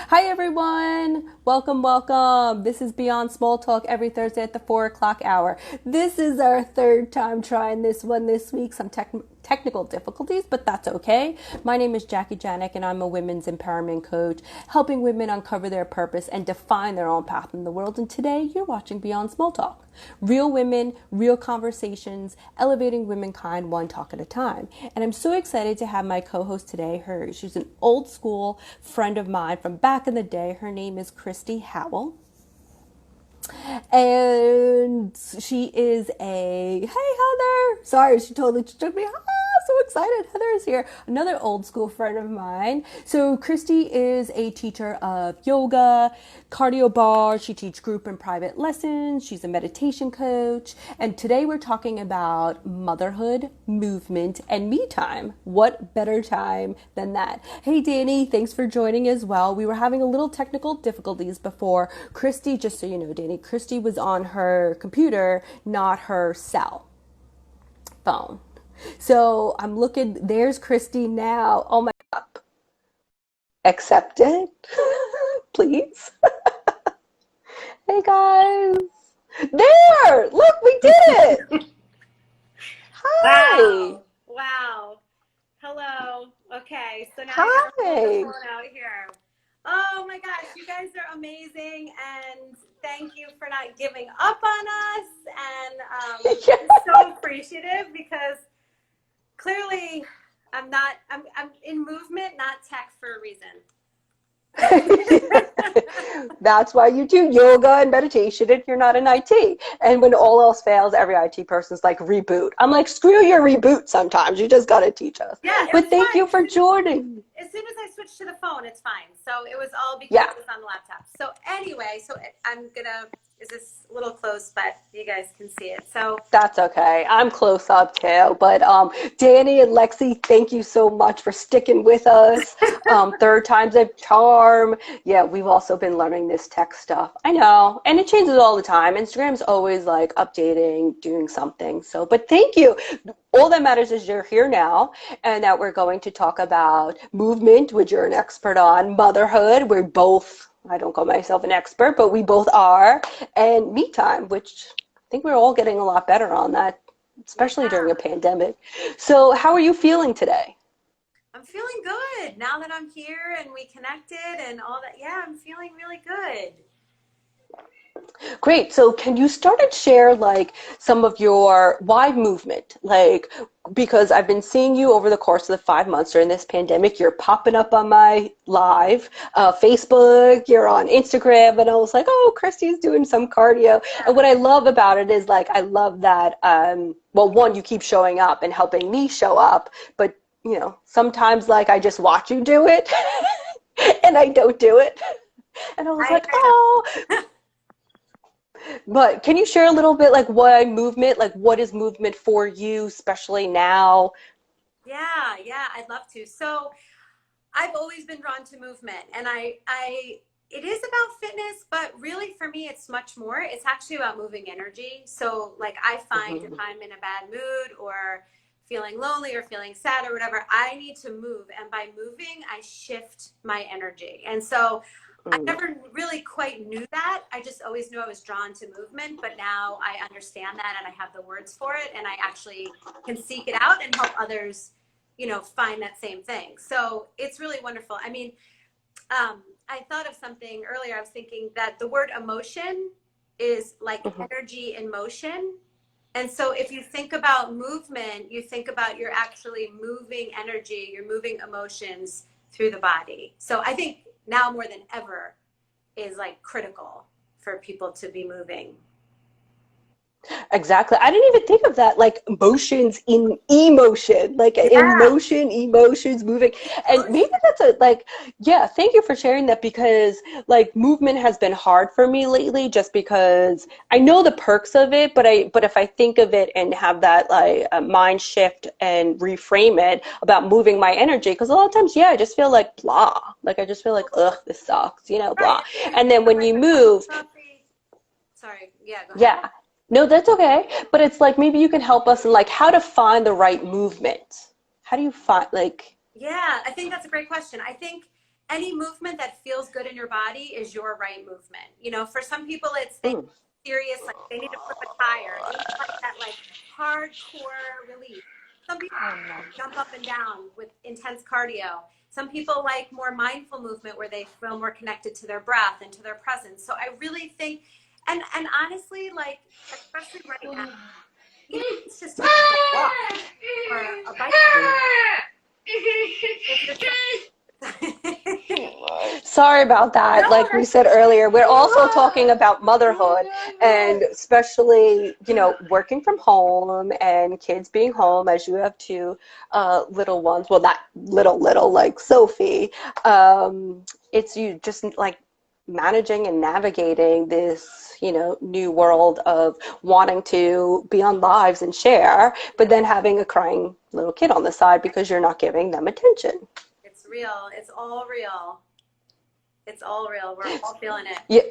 Hi everyone! Welcome, welcome. This is Beyond Small Talk every Thursday at the 4 o'clock hour. This is our third time trying this one this week. Some technical difficulties, but that's okay. My name is Jackie Janik and I'm a women's empowerment coach, helping women uncover their purpose and define their own path in the world. And today you're watching Beyond Small Talk. Real women, real conversations, elevating womankind one talk at a time. And I'm so excited to have my co-host today. She's an old school friend of mine from back in the day. Her name is Kristy Howell. And she is hey Heather. Sorry, she totally took me. So excited. Heather is here. Another old school friend of mine. So Kristy is a teacher of yoga, cardio bar. She teaches group and private lessons. She's a meditation coach. And today we're talking about motherhood, movement, and me time. What better time than that? Hey, Danny, thanks for joining as well. We were having a little technical difficulties before. Kristy, just so you know, Danny, Kristy was on her computer, not her cell phone. So I'm looking, there's Kristy now. Oh my God. Accept it, please. Hey guys. There! Look, we did it! Hi! Wow. Wow. Hello. Okay, so now I gotta hold the Hi! phone out here. Oh my gosh, you guys are amazing, and thank you for not giving up on us. And I'm so appreciative because clearly I'm in movement, not tech for a reason. That's why you do yoga and meditation if you're not in IT. And when all else fails, every IT person's like, reboot. I'm like, screw your reboot sometimes. You just got to teach us. Yeah, it But was thank fine. you for joining. As soon as I switched to the phone, it's fine. So it was all because Yeah. it was on the laptop. So anyway, is this a little close, but you guys can see it. So That's okay. I'm close up too. But Danny and Lexi, thank you so much for sticking with us. Third time's a charm. Yeah, we've also been learning this tech stuff. I know. And it changes all the time. Instagram's always like updating, doing something. So, but thank you. All that matters is you're here now and that we're going to talk about movement, which you're an expert on, motherhood. We're both, I don't call myself an expert, but we both are, and me time, which I think we're all getting a lot better on that, especially during yeah, a pandemic. So how are you feeling today? I'm feeling good now that I'm here and we connected and all that. Yeah, I'm feeling really good. Great. So can you start and share like some of your why movement? Like, because I've been seeing you over the course of the 5 months during this pandemic, you're popping up on my live, Facebook, you're on Instagram, and I was like, oh, Kristy's doing some cardio. And Yeah. what I love about it is like, I love that, well, one, you keep showing up and helping me show up, but sometimes like I just watch you do it and I don't do it. And I was like, I oh, but can you share a little bit like what is movement for you, especially now? yeah, I'd love to. So I've always been drawn to movement and it is about fitness, but really for me, it's much more. It's actually about moving energy. So like I find if Mhm. I'm in a bad mood or feeling lonely or feeling sad or whatever, I need to move. And by moving, I shift my energy. And so I Mm. never really quite knew that. I just always knew I was drawn to movement, but now I understand that and I have the words for it and I actually can seek it out and help others, find that same thing. So it's really wonderful. I mean, I thought of something earlier. I was thinking that the word emotion is like Mhm. energy in motion. And so if you think about movement, you think about you're actually moving energy, you're moving emotions through the body. So I think now more than ever is like critical for people to be moving. Exactly. I didn't even think of that, like emotions in emotion, like Yeah. emotions moving. And maybe Emotion. that's yeah, thank you for sharing that because like movement has been hard for me lately just because I know the perks of it, but if I think of it and have that like a mind shift and reframe it about moving my energy, because a lot of times, yeah, I just feel like blah, like I just feel like, ugh, this sucks, Right. blah. And then you And then have when like you a cup of move, coffee. Sorry. Yeah, go ahead. yeah. No, that's okay. But it's like maybe you can help us in like how to find the right movement. How do you find like Yeah, I think that's a great question. I think any movement that feels good in your body is your right movement. You know, for some people it's they Mm. serious, like they need to flip a tire. They need like that like hardcore release. Some people jump up and down with intense cardio. Some people like more mindful movement where they feel more connected to their breath and to their presence. So I really think, and honestly, like especially right now, even if it's just taking a walk or a bike ride, if you're trying. Sorry about that. No, Like we said earlier, we're also talking about motherhood and especially, you know, working from home and kids being home as you have two little ones. Well, not little, like Sophie. It's you just like managing and navigating this, you know, new world of wanting to be on lives and share, but then having a crying little kid on the side because you're not giving them attention. it's real. It's all real. It's all real. We're all feeling it. Yeah.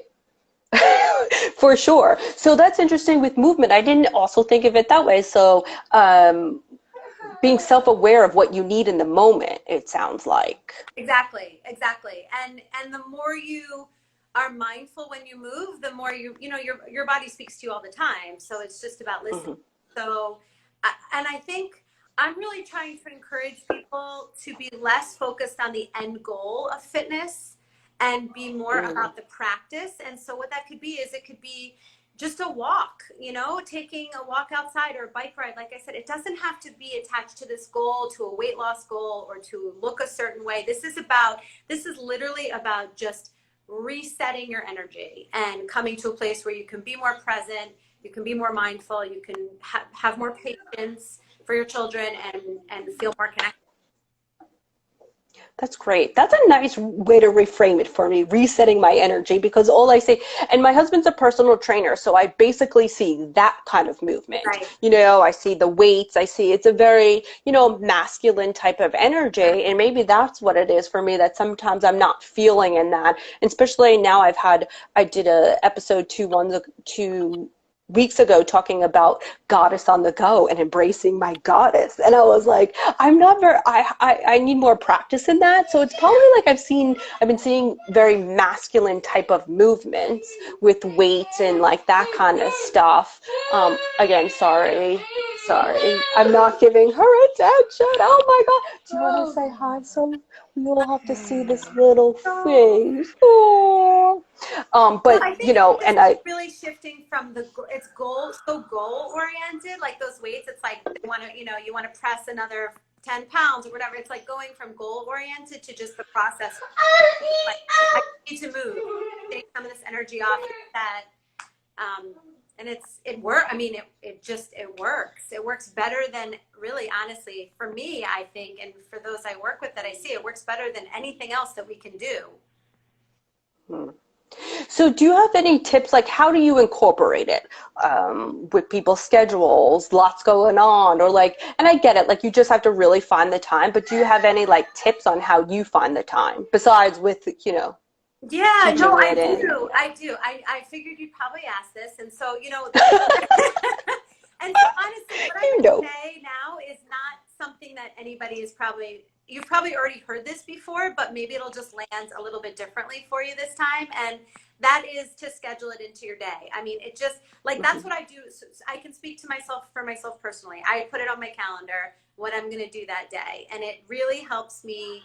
For sure. So that's interesting with movement. I didn't also think of it that way. So being self-aware of what you need in the moment, it sounds like. Exactly, exactly. And the more you are mindful when you move, the more you know your body speaks to you all the time. So it's just about listening. Hmm. So and I think I'm really trying to encourage people to be less focused on the end goal of fitness and be more Mm. about the practice. And so what that could be is it could be just a walk, you know, taking a walk outside or a bike ride. Like I said, it doesn't have to be attached to this goal, to a weight loss goal, or to look a certain way. This is literally about just resetting your energy and coming to a place where you can be more present, you can be more mindful, you can have more patience for your children and feel more connected. That's great. That's a nice way to reframe it for me, resetting my energy, because all I see, and my husband's a personal trainer, so I basically see that kind of movement. Right. You know, I see the weights, I see it's a very, you know, masculine type of energy, and maybe that's what it is for me that sometimes I'm not feeling in that. And especially now I did a episode 2 weeks ago talking about goddess on the go and embracing my goddess, and I was like, I'm not very I need more practice in that. So it's probably like I've been seeing very masculine type of movements with weights and like that kind of stuff. Again, sorry, I'm not giving her attention. Oh my god, do you want to say hi? So we all have to see this little face. Oh. Well, But I you think know, it's and I really shifting from it's goal oriented, like those weights. It's like they want to, you know, you want to press another 10 pounds or whatever. It's like going from goal oriented to just the process. Like I need to move, take some of this energy off that. And it work. I mean, it works. It works better than really, honestly, for me, I think, and for those I work with that I see, it works better than anything else that we can do. hmm. So do you have any tips, like how do you incorporate it with people's schedules, lots going on, or like, and I get it, like you just have to really find the time, but do you have any like tips on how you find the time besides with, you know, Yeah, no, teaching I it in? do. I do. I figured you'd probably ask this. And so, you know, and so honestly, what I'm You going to know. say now is not something that anybody is you've probably already heard this before, but maybe it'll just land a little bit differently for you this time. And that is to schedule it into your day. I mean, it just like that's Mhm. what I do. So I can speak to myself for myself personally. I put it on my calendar what I'm going to do that day. And it really helps me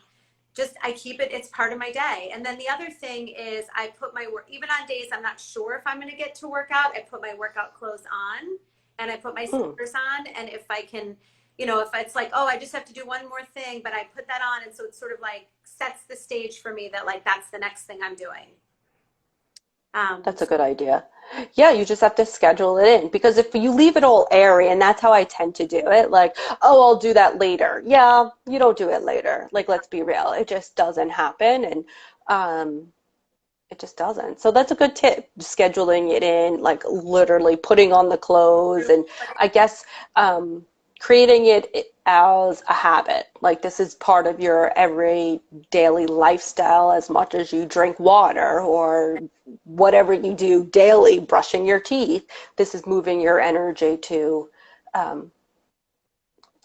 just I keep it, it's part of my day. And then the other thing is I put my work, even on days I'm not sure if I'm going to get to work out, I put my workout clothes on and I put my Mm. sneakers on. And if I can, you know, if it's like, oh, I just have to do one more thing, but I put that on. And so it sort of like sets the stage for me that like, that's the next thing I'm doing. That's a good idea. Yeah, you just have to schedule it in because if you leave it all airy, and that's how I tend to do it, like, oh, I'll do that later. Yeah, you don't do it later. Like, let's be real. It just doesn't happen, and um, it just doesn't. So that's a good tip, scheduling it in, like literally putting on the clothes, and I guess creating it as a habit. Like this is part of your every daily lifestyle as much as you drink water or whatever you do daily, brushing your teeth. This is moving your energy um,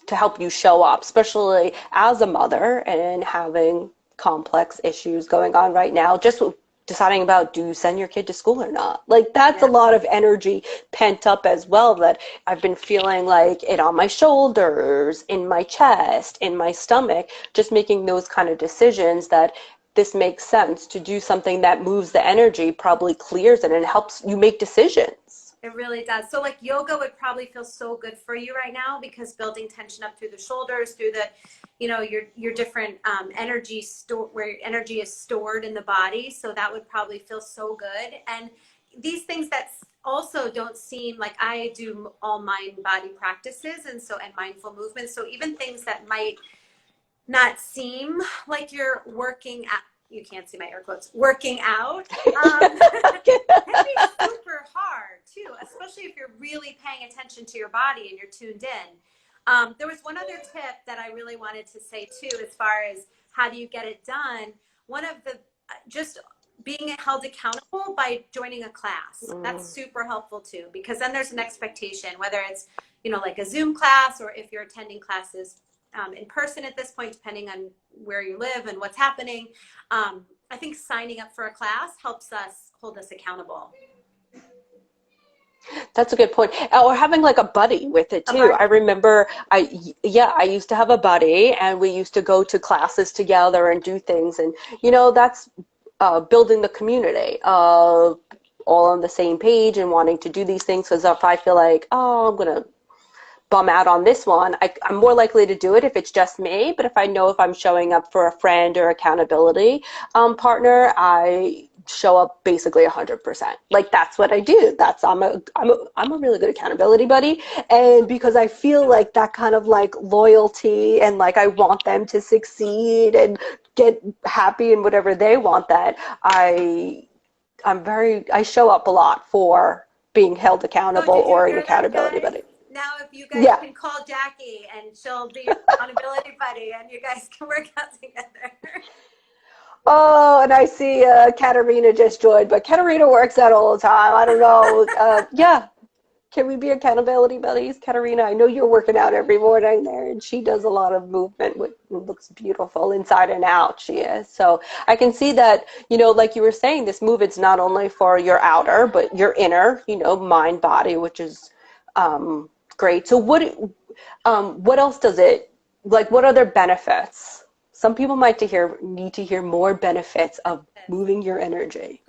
to help you show up, especially as a mother and having complex issues going on right now, just deciding about, do you send your kid to school or not? Like, that's a lot of energy pent up as well, that I've been feeling like it on my shoulders, in my chest, in my stomach, just making those kind of decisions that this makes sense to do something that moves the energy, probably clears it, and helps you make decisions. It really does. So like yoga would probably feel so good for you right now, because building tension up through the shoulders, through the, your different energy store, where your energy is stored in the body. So that would probably feel so good. And these things that also don't seem like, I do all mind body practices and mindful movement. So even things that might not seem like you're working out, you can't see my air quotes, working out, can be super hard too, especially if you're really paying attention to your body and you're tuned in. There was one other tip that I really wanted to say too, as far as how do you get it done. One of the, just being held accountable by joining a class. That's super helpful too, because then there's an expectation, whether it's, like a Zoom class, or if you're attending classes in person at this point, depending on where you live and what's happening. I think signing up for a class helps us hold us accountable. That's a good point. Or having like a buddy with it too. I remember I used to have a buddy, and we used to go to classes together and do things. And, that's building the community of all on the same page and wanting to do these things. Because if I feel like, oh, I'm going to bum out on this one, I'm more likely to do it if it's just me. But if I know if I'm showing up for a friend or accountability partner, I show up basically 100%. Like, that's what I do. I'm a really good accountability buddy. And because I feel like that kind of like loyalty, and like I want them to succeed and get happy in whatever they want, that I show up a lot for being held accountable or an accountability buddy. Now, if you guys can call Jackie, and she'll be your accountability buddy, and you guys can work out together. Oh, and I see Katerina just joined, but Katerina works out all the time. I don't know. Can we be accountability buddies? Katerina, I know you're working out every morning there, and she does a lot of movement, which looks beautiful inside and out. She is. So I can see that, like you were saying, this movement's not only for your outer, but your inner, mind, body, which is great. So what else does it, like, what other benefits? Some people might need to hear more benefits of moving your energy.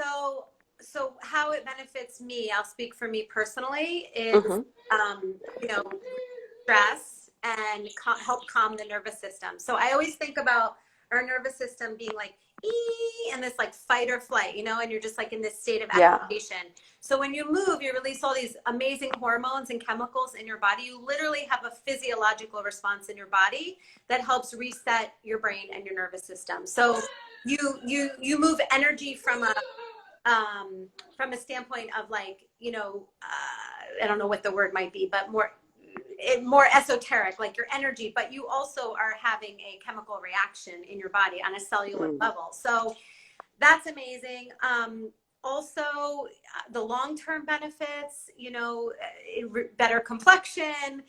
So how it benefits me, I'll speak for me personally, is, stress and help calm the nervous system. So I always think about our nervous system being like, and this like fight or flight, and you're just like in this state of activation. So when you move, you release all these amazing hormones and chemicals in your body. You literally have a physiological response in your body that helps reset your brain and your nervous system. So you move energy from a standpoint of like, I don't know what the word might be, but more esoteric, like your energy, but you also are having a chemical reaction in your body on a cellular level. So that's amazing. Also, the long-term benefits, better complexion,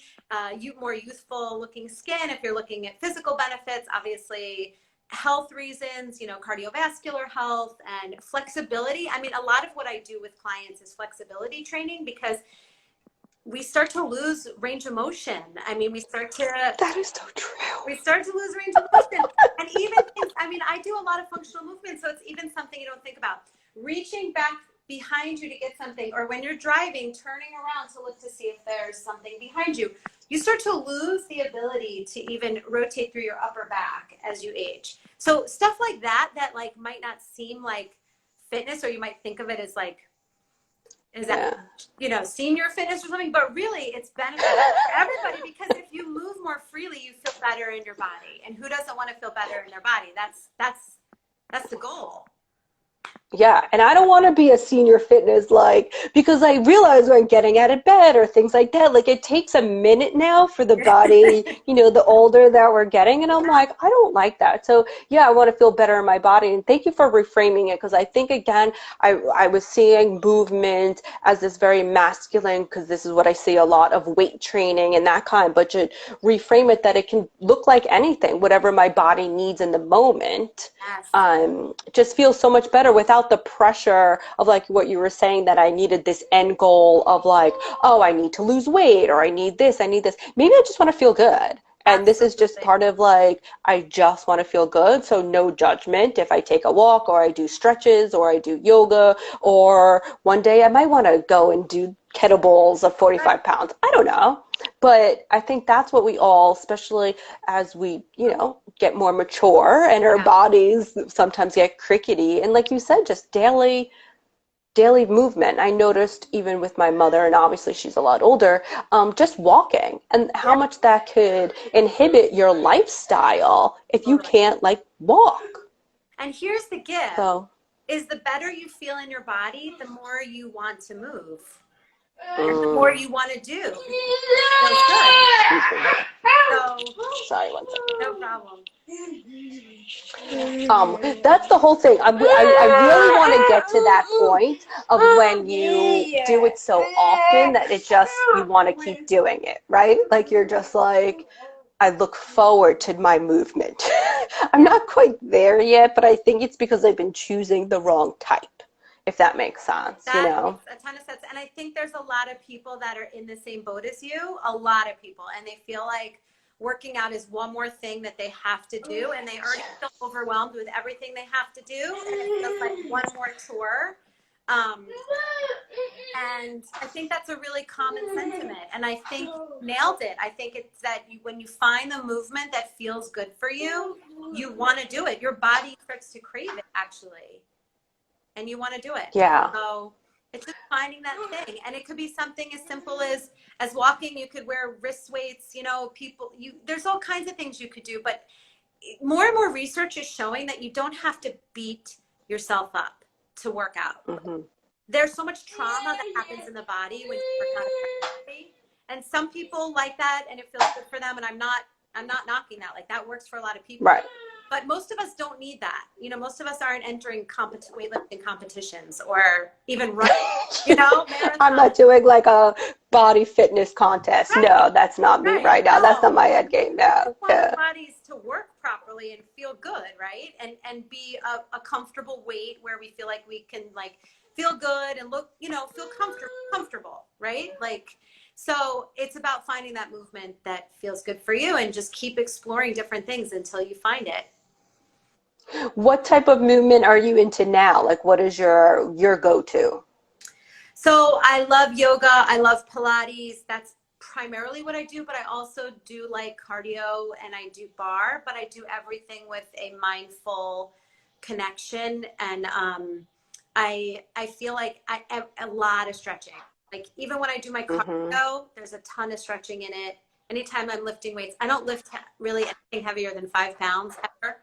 more youthful looking skin. If you're looking at physical benefits, obviously health reasons, cardiovascular health and flexibility. I mean, a lot of what I do with clients is flexibility training, because we start to lose range of motion. I mean, that is so true. We start to lose range of motion. And even things, I do a lot of functional movement, so it's even something you don't think about. Reaching back behind you to get something, or when you're driving, turning around to look to see if there's something behind you. You start to lose the ability to even rotate through your upper back as you age. So stuff like that like might not seem like fitness, or you might think of it as like, is that, senior fitness or something, but really it's beneficial for everybody, because if you move more freely, you feel better in your body. And who doesn't want to feel better in their body? That's the goal. Yeah, and I don't want to be a senior fitness like because I realize when getting out of bed or things like that, like it takes a minute now for the body, the older that we're getting, and I'm like, I don't like that. So yeah, I want to feel better in my body, and thank you for reframing it because I think again, I was seeing movement as this very masculine because this is what I see a lot of weight training and that kind, but to reframe it that it can look like anything, whatever my body needs in the moment. Yes. Just feels so much better without the pressure of like what you were saying that I needed this end goal of like, oh, I need to lose weight or I need this, I need this. Maybe I just want to feel good. And this is just Absolutely. part of like, I just want to feel good. So no judgment if I take a walk or I do stretches or I do yoga or one day I might want to go and do kettlebells of 45 pounds. I don't know. But I think that's what we all, especially as we, get more mature and our Yeah. bodies sometimes get crickety. And like you said, just daily movement. I noticed even with my mother, and obviously she's a lot older, just walking and how Yeah. much that could inhibit your lifestyle if you Totally. can't like walk. And here's the gift So, is the better you feel in your body, the more you want to move and the more mm, you want to do because it feels good. So, sorry, one second. no problem. That's the whole thing. I really want to get to that point of when you do it so often that you want to keep doing it, right? Like you're just like, I look forward to my movement. I'm Yeah. not quite there yet, but I think it's because I've been choosing the wrong type, if that makes sense, That makes a ton of sense. And I think there's a lot of people that are in the same boat as you, a lot of people, and they feel like working out is one more thing that they have to do, and they already feel overwhelmed with everything they have to do, and it's just like one more chore. Um, and I think that's a really common sentiment. And I think you nailed it. I think it's that when you find the movement that feels good for you, you want to do it. Your body starts to crave it, actually, and you want to do it. Yeah. So it's just finding that thing, and it could be something as simple as walking. You could wear wrist weights. There's all kinds of things you could do, but more and more research is showing that you don't have to beat yourself up to work out. Hmm. There's so much trauma that happens in the body when you work out effectively, and some people like that, and it feels good for them. And I'm not knocking that. Like that works for a lot of people. Right. But most of us don't need that. Most of us aren't entering weightlifting competitions or even running, marathons. I'm not doing like a body fitness contest. Right, No, that's not me right. right now. That's not No, my end game now. we want Yeah. our bodies to work properly and feel good, right? And be a comfortable weight where we feel like we can like feel good and look, feel comfortable, right? Like, so it's about finding that movement that feels good for you and just keep exploring different things until you find it. What type of movement are you into now? Like, what is your go-to? So I love yoga. I love Pilates. That's primarily what I do, but I also do like cardio and I do bar, but I do everything with a mindful connection. And I feel like a lot of stretching. Like even when I do my Hmm. cardio, there's a ton of stretching in it. Anytime I'm lifting weights, I don't lift really anything heavier than 5 pounds ever.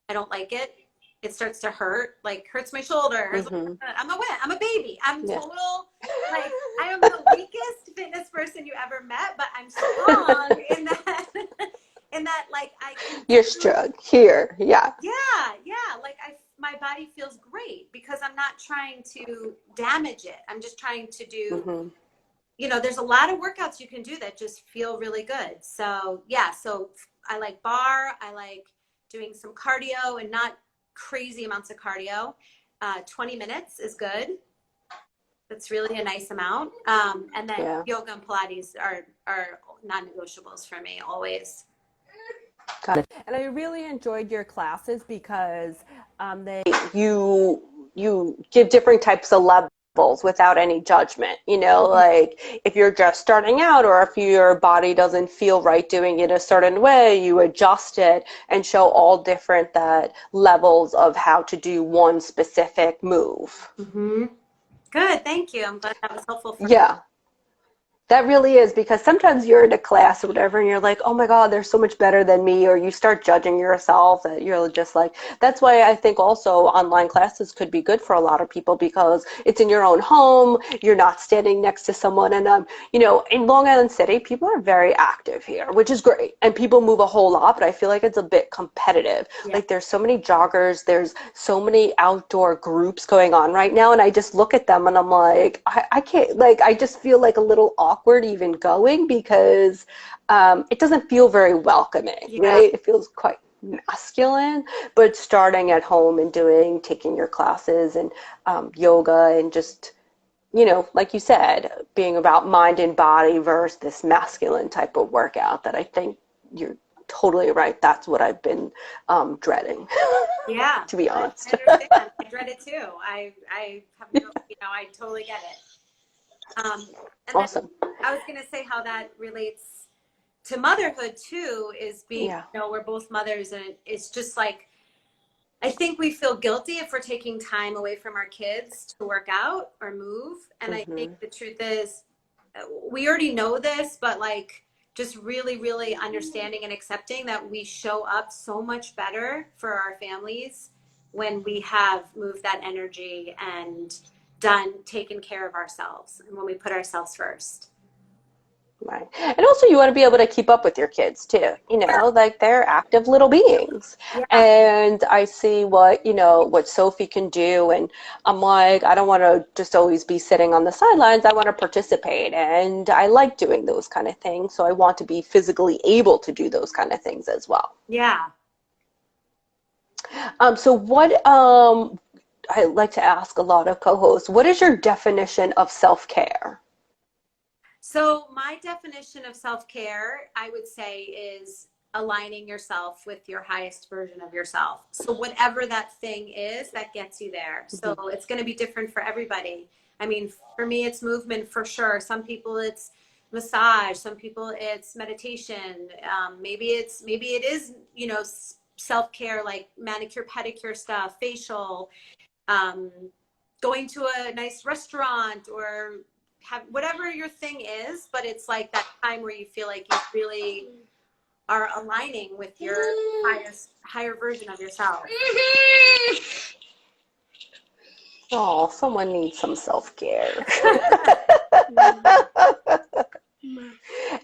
I don't like it. It starts to hurt, like hurts my shoulders. Hmm. I'm a baby. I'm Yeah. total, like I am the weakest fitness person you ever met, but I'm strong in that, like I can You're do, strong here. Yeah. yeah. Like my body feels great because I'm not trying to damage it. I'm just trying to do, Hmm. there's a lot of workouts you can do that just feel really good. So yeah, so I like bar. I like doing some cardio and not crazy amounts of cardio. 20 minutes is good. That's really a nice amount. And then Yeah. yoga and Pilates are non-negotiables for me always. Got it. And I really enjoyed your classes because you give different types of levels without any judgment. Like if you're just starting out or if your body doesn't feel right doing it a certain way, you adjust it and show all different that levels of how to do one specific move. Mm-hmm. Good, thank you. I'm glad that was helpful for you. Yeah. That really is, because sometimes you're in a class or whatever and you're like, oh my God, they're so much better than me, or you start judging yourself, that you're just like, that's why I think also online classes could be good for a lot of people, because it's in your own home, you're not standing next to someone. And in Long Island City, people are very active here, which is great. And people move a whole lot, but I feel like it's a bit competitive. Yeah. Like there's so many joggers, there's so many outdoor groups going on right now, and I just look at them and I'm like, I can't, like, I just feel like a little awkward even going, because it doesn't feel very welcoming, Yeah. right? It feels quite masculine. But starting at home and taking your classes and yoga, and just, like you said, being about mind and body versus this masculine type of workout, that I think you're totally right. That's what I've been dreading, Yeah. to be I honest. understand. I dread it too. I have no, I totally get it. And then Awesome. I was going to say how that relates to motherhood too, is being, Yeah. we're both mothers, and it's just like, I think we feel guilty if we're taking time away from our kids to work out or move. And I think Hmm. the truth is, we already know this, but like, just really, really understanding and accepting that we show up so much better for our families when we have moved that energy and taken care of ourselves, and when we put ourselves first. Right. And also you want to be able to keep up with your kids too, like they're active little beings. Yeah. And I see what Sophie can do. And I'm like, I don't want to just always be sitting on the sidelines. I want to participate. And I like doing those kind of things. So I want to be physically able to do those kind of things as well. Yeah. So I like to ask a lot of co-hosts, what is your definition of self-care? So my definition of self-care, I would say, is aligning yourself with your highest version of yourself. So whatever that thing is that gets you there. So Mhm. it's going to be different for everybody. I mean, for me, it's movement for sure. Some people it's massage. Some people it's meditation. Maybe it is, self-care, like manicure, pedicure stuff, facial, um, going to a nice restaurant, or have whatever your thing is, but it's like that time where you feel like you really are aligning with your higher version of yourself. Oh, someone needs some self-care.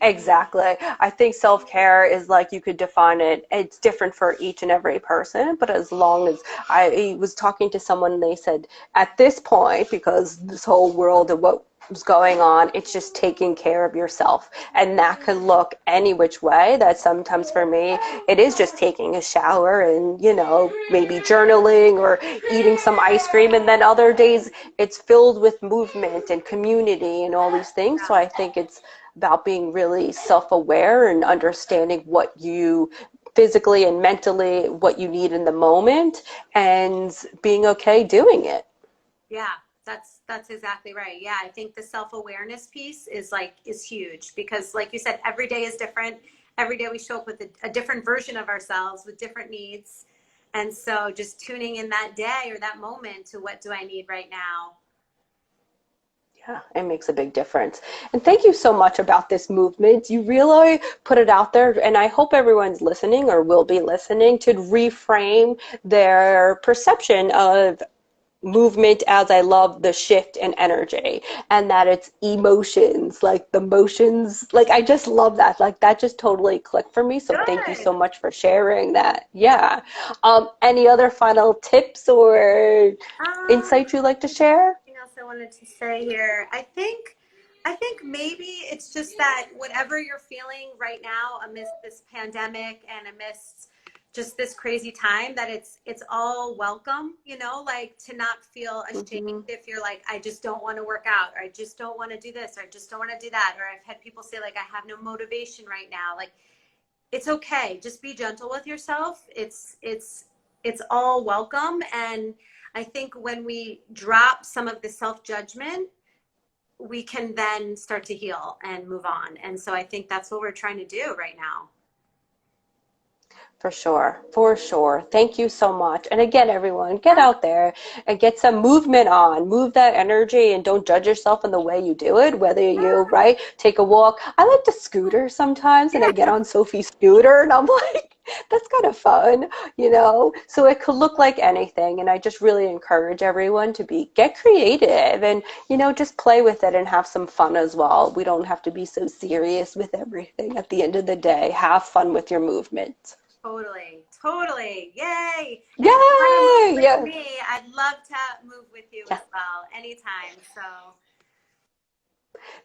Exactly. I think self-care is, like, you could define it. It's different for each and every person, but as long as I was talking to someone, and they said at this point, because this whole world of what was going on, it's just taking care of yourself. And that could look any which way. That sometimes for me, it is just taking a shower and, maybe journaling or eating some ice cream. And then other days it's filled with movement and community and all these things. So I think it's about being really self-aware and understanding what you physically and mentally, what you need in the moment, and being okay doing it. Yeah, that's exactly right. Yeah, I think the self-awareness piece is huge, because like you said, every day is different. Every day we show up with a different version of ourselves with different needs. And so just tuning in that day or that moment to, what do I need right now? Yeah, it makes a big difference. And thank you so much about this movement. You really put it out there, and I hope everyone's listening or will be listening to reframe their perception of movement as, I love the shift in energy, and that it's emotions, like the motions. Like, I just love that. Like, that just totally clicked for me. So thank you so Good. much for sharing that. Yeah. Any other final tips or insights you'd like to share? Anything else I wanted to say here? I think maybe it's just that whatever you're feeling right now amidst this pandemic and amidst just this crazy time, that it's all welcome, like, to not feel ashamed Hmm. if you're like, I just don't want to work out, or I just don't want to do this, or I just don't want to do that. Or I've had people say, like, I have no motivation right now. Like, it's okay. Just be gentle with yourself. It's all welcome. And I think when we drop some of the self-judgment, we can then start to heal and move on. And so I think that's what we're trying to do right now. For sure, for sure. Thank you so much. And again, everyone, get out there and get some movement on. Move that energy and don't judge yourself in the way you do it, whether you, right, take a walk. I like to scooter sometimes, and I get on Sophie's scooter and I'm like, that's kind of fun, you know? So it could look like anything. And I just really encourage everyone to get creative and, you know, just play with it and have some fun as well. We don't have to be so serious with everything at the end of the day. Have fun with your movement. Totally, totally. Yay. And if you want to Yay! move Yeah. with me, I'd love to move with you Yeah. as well, anytime. So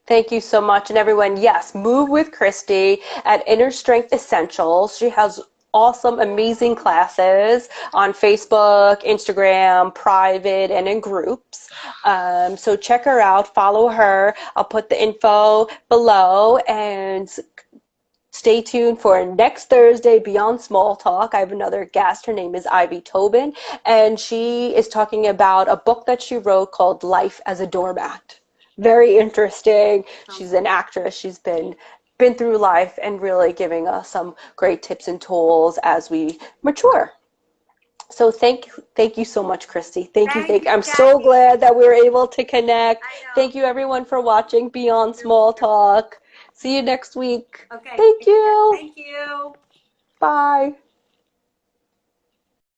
Thank you so much. And everyone, yes, move with Kristy at Inner Strength Essentials. She has awesome, amazing classes on Facebook, Instagram, private, and in groups. So check her out, follow her. I'll put the info below, and stay tuned for next Thursday, Beyond Small Talk. I have another guest. Her name is Ivy Tobin, and she is talking about a book that she wrote called Life as a Doormat. Very interesting. She's an actress. She's been through life and really giving us some great tips and tools as we mature. So thank you so much, Kristy. Thank you. thank you, I'm so Jackie. glad that we were able to connect. I know. Thank you, everyone, for watching Beyond Small Talk. See you next week. Okay. Thank you. Thank you. Bye.